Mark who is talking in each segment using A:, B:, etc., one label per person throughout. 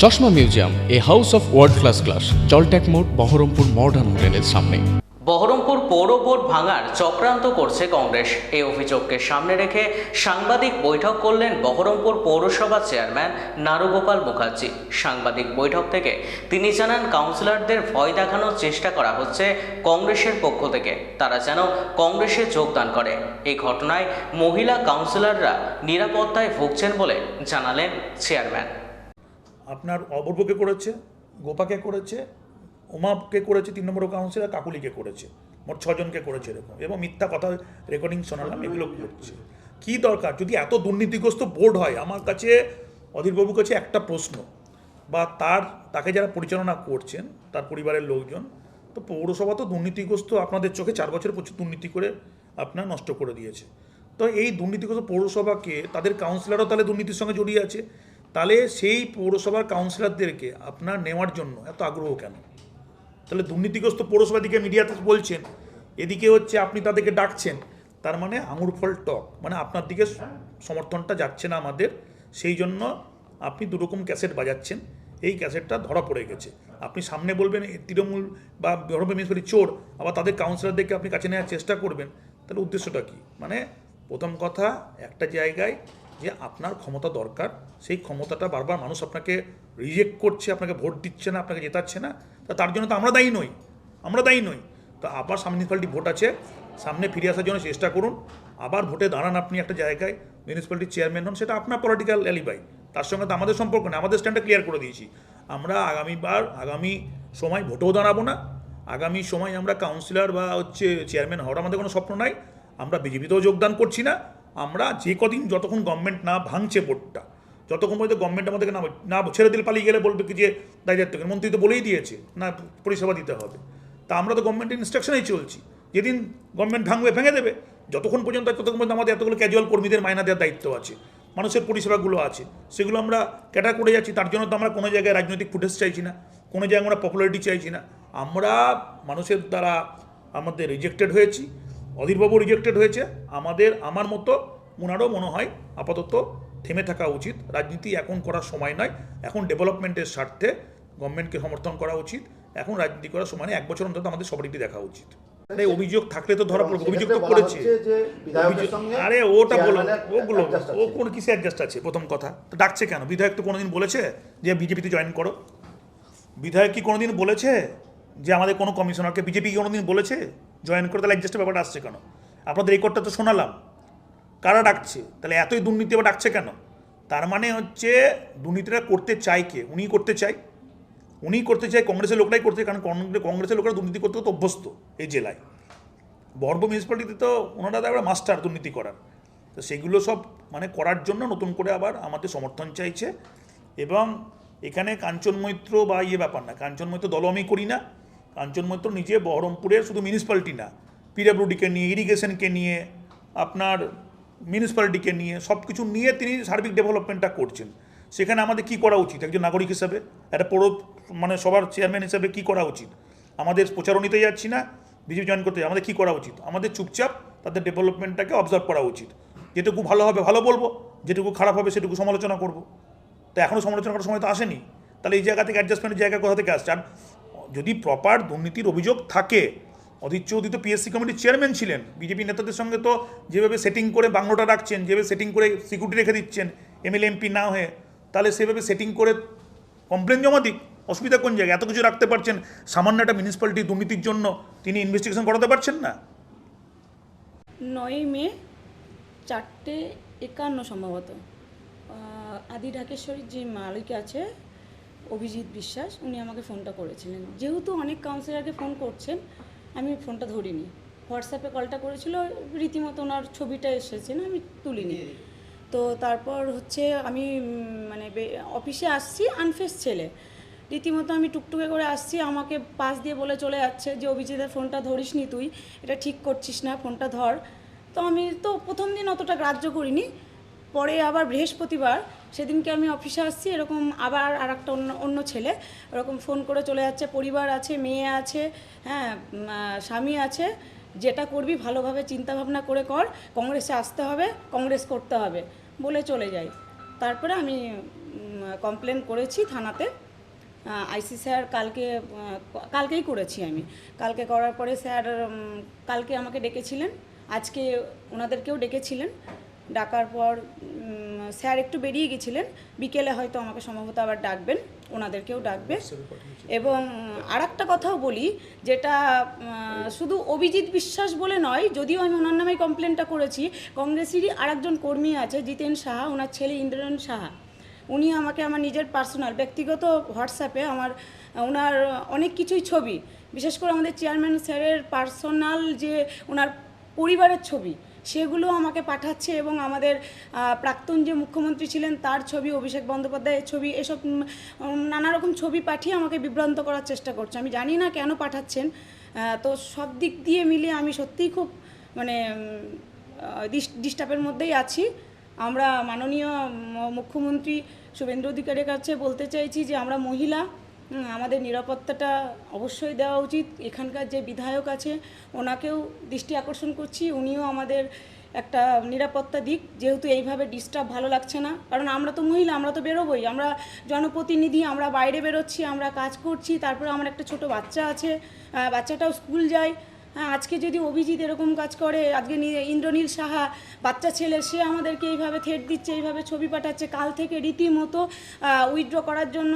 A: চশমা museum, a house of world class, জলট্যাক মোড়, বহরমপুর মডার্ন হোটেলের সামনে।
B: বহরমপুর পৌর বোর্ড ভাঙার চক্রান্ত করছে কংগ্রেস। এই অভিযোগকে সামনে রেখে সাংবাদিক বৈঠক করলেন বহরমপুর পৌরসভার চেয়ারম্যান নারুগোপাল মুখার্জি। সাংবাদিক বৈঠক থেকে তিনি জানান, কাউন্সিলরদের ভয় দেখানোর চেষ্টা করা হচ্ছে কংগ্রেসের পক্ষ থেকে, তারা যেন কংগ্রেসে যোগদান করে। এই ঘটনায় মহিলা কাউন্সিলররা নিরাপত্তায় ভুগছেন বলে জানালেন চেয়ারম্যান।
C: আপনার অপূর্বকে করেছে, গোপাকে করেছে, উমাকে করেছে, 3 নম্বর কাউন্সিলর কাকুলিকে করেছে, মোট 6 জনকে করেছে এরকম, এবং মিথ্যা কথা রেকর্ডিং শোনালাম, এগুলো করছে। কী দরকার? যদি এত দুর্নীতিগ্রস্ত বোর্ড হয়, আমার কাছে অধীরবাবুর কাছে একটা প্রশ্ন, বা তাকে যারা পরিচালনা করছেন তার পরিবারের লোকজন, তো পৌরসভা তো দুর্নীতিগ্রস্ত আপনাদের চোখে 4 বছরে প্রচুর দুর্নীতি করে আপনার নষ্ট করে দিয়েছে। তো এই দুর্নীতিগ্রস্ত পৌরসভাকে, তাদের কাউন্সিলরও তাহলে দুর্নীতির সঙ্গে জড়িয়ে আছে, তাহলে সেই পৌরসভার কাউন্সিলরদেরকে আপনার নেওয়ার জন্য এত আগ্রহ কেন? তাহলে দুর্নীতিগ্রস্ত পৌরসভার দিকে মিডিয়াতে বলছেন, এদিকে হচ্ছে আপনি তাদেরকে ডাকছেন, তার মানে আঙুর ফল টক, মানে আপনার দিকে সমর্থনটা যাচ্ছে না আমাদের, সেই জন্য আপনি দুরকম ক্যাসেট বাজাচ্ছেন। এই ক্যাসেটটা ধরা পড়ে গেছে। আপনি সামনে বলবেন তৃণমূল বা বহরমপুর মিউনিসিপ্যালিটি চোর, আবার তাদের কাউন্সিলরদেরকে আপনি কাছে নেওয়ার চেষ্টা করবেন, তাহলে উদ্দেশ্যটা কী? মানে প্রথম কথা, একটা জায়গায় যে আপনার ক্ষমতা দরকার, সেই ক্ষমতাটা বারবার মানুষ আপনাকে রিজেক্ট করছে, আপনাকে ভোট দিচ্ছে না, আপনাকে জেতাচ্ছে না, তার জন্য তো আমরা দায়ী নই। তো আবার সামনে মিউনিসিপ্যালিটি ভোট আছে, সামনে ফিরে আসার জন্য চেষ্টা করুন, আবার ভোটে দাঁড়ান আপনি একটা জায়গায়, মিউনিসিপ্যালিটির চেয়ারম্যান হন, সেটা আপনার পলিটিক্যাল অ্যালিবাই, তার সঙ্গে তো আমাদের সম্পর্ক নেই। আমাদের স্ট্যান্ডটা ক্লিয়ার করে দিয়েছি, আমরা আগামী সময় ভোটেও দাঁড়াবো না, আগামী সময় আমরা কাউন্সিলর বা চেয়ারম্যান হওয়ার আমাদের কোনো স্বপ্ন নাই, আমরা বিজেপিতেও যোগদান করছি না। আমরা যে কদিন, যতক্ষণ গভর্নমেন্ট না ভাঙছে বোর্ডটা, যতক্ষণ পর্যন্ত গভর্নমেন্ট আমাদেরকে না ছেড়ে দিলে, পালিয়ে গেলে বলবে কি যে দায়িত্ব, মন্ত্রী তো বলেই দিয়েছে না পরিষেবা দিতে হবে, তা আমরা তো গভর্নমেন্টের ইনস্ট্রাকশনেই চলছি, যেদিন গভর্নমেন্ট ভেঙে দেবে, ততক্ষণ পর্যন্ত আমাদের এতগুলো ক্যাজুয়াল কর্মীদের মাইনা দেওয়ার দায়িত্ব আছে, মানুষের পরিষেবাগুলো আছে, সেগুলো আমরা ক্যাটা করে যাচ্ছি। তার জন্য তো আমরা কোনো জায়গায় রাজনৈতিক ফুটেজ চাইছি না, কোনো জায়গায় আমরা পপুলারিটি চাইছি না, আমরা মানুষের দ্বারা আমাদের রিজেক্টেড হয়েছি, অধীরবাবু রিজেক্টেড হয়েছে, আমার মতো ওনারও মনে হয় আপাতত থেমে থাকা উচিত। রাজনীতি এখন করার সময় নয়, এখন ডেভেলপমেন্টের স্বার্থে গভর্নমেন্টকে সমর্থন করা উচিত, এখন রাজনীতি করার সময় নয়, 1 বছর অন্তত আমাদের সবারই দেখা উচিত। আরে অভিযোগ থাকলে তো ধরা পড়বে, অভিযোগ তো করেছে, আরে ওটা বলো, ও কোন কিসে অ্যাডজাস্ট আছে? প্রথম কথা তো ডাকছে কেন? বিধায়ক তো কোনোদিন বলেছে যে বিজেপিতে জয়েন করো? বিধায়ক কি কোনোদিন বলেছে যে আমাদের কোনো কমিশনারকে বিজেপি কোনোদিন বলেছে জয়েন করে? তাহলে অ্যাডজাস্টের ব্যাপারটা আসছে কেন? আপনাদের রেকর্ডটা তো শোনালাম, কারা ডাকছে? তাহলে এতই দুর্নীতি আবার ডাকছে কেন? তার মানে হচ্ছে দুর্নীতিটা করতে চায় কে? উনিই করতে চায়, কংগ্রেসের লোকরাই করতে, কারণ কংগ্রেসের লোকরা দুর্নীতি করতে তো অভ্যস্ত এই জেলায়। বহরমপুর মিউনিসিপ্যালিটিতে তো ওনারা একটা মাস্টার দুর্নীতি করার, তো সেগুলো সব মানে করার জন্য নতুন করে আবার আমাদের সমর্থন চাইছে। এবং এখানে কাঞ্চন মৈত্র বা ব্যাপার না, কাঞ্চন মৈত্র দল আমি করি না, কাঞ্চন মৈত্র নিজে বহরমপুরের শুধু মিউনিসিপ্যালিটি না, পিডব্লিউডিকে নিয়ে, ইরিগেশনকে নিয়ে, আপনার মিউনিসিপ্যালিটিকে নিয়ে, সব কিছু নিয়ে তিনি সার্বিক ডেভেলপমেন্টটা করছেন। সেখানে আমাদের কি করা উচিত? একজন নাগরিক হিসাবে, একটা সবার চেয়ারম্যান হিসাবে কি করা উচিত? আমাদের প্রচারও নিতে যাচ্ছি না, বিজেপি জয়েন করতে, আমাদের কী করা উচিত? আমাদের চুপচাপ তাদের ডেভেলপমেন্টটাকে অবজার্ভ করা উচিত। যেটুকু ভালো হবে ভালো বলবো, যেটুকু খারাপ হবে সেটুকু সমালোচনা করব। তো এখনও সমালোচনা করার সময় তো আসেনি, তাহলে এই জায়গা থেকে অ্যাডজাস্টমেন্টের জায়গা কোথা থেকে আসছে? আর যদি প্রপার দুর্নীতির অভিযোগ থাকে, অধীর চৌধুরী তো পিএসসি কমিটির চেয়ারম্যান ছিলেন, বিজেপি নেতাদের সঙ্গে তো যেভাবে সেটিং করে বাংলোটা রাখছেন, যেভাবে সেটিং করে সিকিউরিটি রেখে দিচ্ছেন এমএলএ এমপি না হয়ে, তাহলে সেভাবে সেটিং করে কমপ্লেন জমা দিক, অসুবিধা কোন জায়গায়? এত কিছু রাখতে পারছেন, সামান্য একটা মিউনিসিপ্যালিটি দুর্নীতির জন্য তিনি ইনভেস্টিগেশন করাতে পারছেন না?
D: 9 মে 4:51 সম্ভবত আদি ঢাকেশ্বরীর যে মালিক আছে অভিজিৎ বিশ্বাস, উনি আমাকে ফোনটা করেছিলেন। যেহেতু অনেক কাউন্সিলরকে ফোন করছেন, আমি ফোনটা ধরিনি, হোয়াটসঅ্যাপে কলটা করেছিল, রীতিমতো ওনার ছবিটা এসেছে না, আমি তুলিনি। তো তারপর হচ্ছে আমি মানে অফিসে আসছি, আনফেস ছেলে, রীতিমতো আমি টুকটুকে করে আসছি, আমাকে পাশ দিয়ে বলে চলে যাচ্ছে যে অভিজিতের ফোনটা ধরিস নি, তুই এটা ঠিক করছিস না, ফোনটা ধর। তো আমি তো প্রথম দিন অতটা গ্রাহ্য করিনি, পরে আবার বৃহস্পতিবার সেদিনকে আমি অফিসে আসছি, এরকম আবার আর একটা অন্য ছেলে এরকম ফোন করে চলে যাচ্ছে, পরিবার আছে, মেয়ে আছে, হ্যাঁ স্বামী আছে, যেটা করবি ভালোভাবে চিন্তাভাবনা করে কর, কংগ্রেসে আসতে হবে, কংগ্রেস করতে হবে বলে চলে যাই। তারপরে আমি কমপ্লেন করেছি থানাতে। আইসি স্যার কালকেই করেছি আমি। কালকে করার পরে স্যার কালকে আমাকে ডেকেছিলেন, আজকে ওনাদেরকেও ডেকেছিলেন। ডাকার পর স্যার একটু বেরিয়ে গেছিলেন, বিকেলে হয়তো আমাকে সম্ভবত আবার ডাকবেন, ওনাদেরকেও ডাকবে। এবং আর একটা কথাও বলি, যেটা শুধু অভিজিৎ বিশ্বাস বলে নয়, যদিও আমি ওনার নামে কমপ্লেনটা করেছি, কংগ্রেসেরই আরেকজন কর্মী আছে জিতেন সাহা, ওনার ছেলে ইন্দ্রনীল সাহা, উনি আমাকে আমার নিজের পার্সোনাল ব্যক্তিগত হোয়াটসঅ্যাপে ওনার অনেক কিছুই ছবি, বিশেষ করে আমাদের চেয়ারম্যান স্যারের পার্সোনাল যে ওনার পরিবারের ছবি, সেগুলো আমাকে পাঠাচ্ছে। এবং আমাদের প্রাক্তন যে মুখ্যমন্ত্রী ছিলেন তার ছবি, অভিষেক বন্দ্যোপাধ্যায়ের ছবি, এসব নানা রকম ছবি পাঠিয়ে আমাকে বিভ্রান্ত করার চেষ্টা করছে। আমি জানি না কেন পাঠাচ্ছেন। তো সব দিক দিয়ে মিলিয়ে আমি সত্যিই খুব মানে ডিস্টার্বের মধ্যেই আছি। আমরা মাননীয় মুখ্যমন্ত্রী শুভেন্দু অধিকারীর কাছে বলতে চাইছি যে আমরা মহিলা, আমাদের নিরাপত্তাটা অবশ্যই দেওয়া উচিত। এখানকার যে বিধায়ক আছে ওনাকেও দৃষ্টি আকর্ষণ করছি, উনিও আমাদের একটা নিরাপত্তা দিক, যেহেতু এইভাবে ডিস্টার্ব ভালো লাগছে না। কারণ আমরা তো মহিলা, আমরা তো বেরোবই, আমরা জনপ্রতিনিধি, আমরা বাইরে বেরোচ্ছি, আমরা কাজ করছি। তারপরে আমার একটা ছোট বাচ্চা আছে, বাচ্চাটাও স্কুল যায়। আজকে যদি অভিজিৎ এরকম কাজ করে, আজকে ইন্দ্রনীল সাহা বাচ্চা ছেলে, সে আমাদেরকে এইভাবে থ্রেট দিচ্ছে, এইভাবে ছবি পাঠাচ্ছে। কাল থেকে রীতিমতো উইথড্র করার জন্য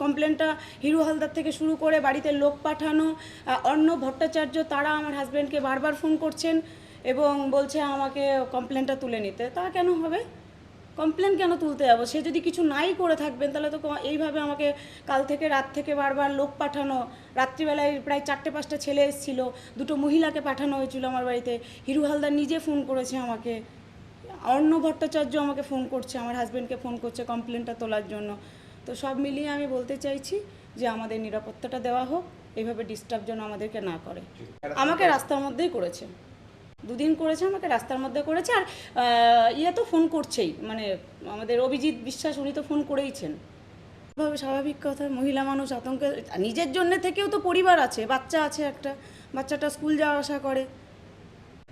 D: কমপ্লেনটা হিরু হালদার থেকে শুরু করে বাড়িতে লোক পাঠানো, অর্ণব ভট্টাচার্য, তারা আমার হাজব্যান্ডকে বারবার ফোন করছেন এবং বলছে আমাকে কমপ্লেনটা তুলে নিতে। তা কেন হবে? কমপ্লেন কেন তুলতে যাবো? সে যদি কিছু নাই করে থাকবেন তাহলে তো এইভাবে আমাকে কাল থেকে রাত থেকে বারবার লোক পাঠানো, রাত্রিবেলায় প্রায় 4-5টা ছেলে এসেছিলো, 2টো মহিলাকে পাঠানো হয়েছিল আমার বাড়িতে। হিরু হালদার নিজে ফোন করেছে আমাকে, অর্ণব ভট্টাচার্য আমাকে ফোন করছে, আমার হাজব্যান্ডকে ফোন করছে কমপ্লেনটা তোলার জন্য। তো সব মিলিয়ে আমি বলতে চাইছি যে আমাদের নিরাপত্তাটা দেওয়া হোক, এইভাবে ডিস্টার্ব যেন আমাদেরকে না করে। আমাকে রাস্তার মধ্যেই করেছে, 2 দিন করেছে, আমাকে রাস্তার মধ্যে করেছে। আর ইয়ে তো ফোন করছেই, মানে আমাদের অভিজিৎ বিশ্বাস, উনি তো ফোন করেইছেন। ভাবে স্বাভাবিক কথা, মহিলা মানুষ আতঙ্কে, নিজের জন্য থেকেও তো পরিবার আছে, বাচ্চা আছে একটা, বাচ্চাটা স্কুল যাওয়া আসা করে।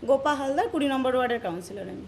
D: গোপা হালদার, 20 নম্বর ওয়ার্ডের কাউন্সিলর আমি।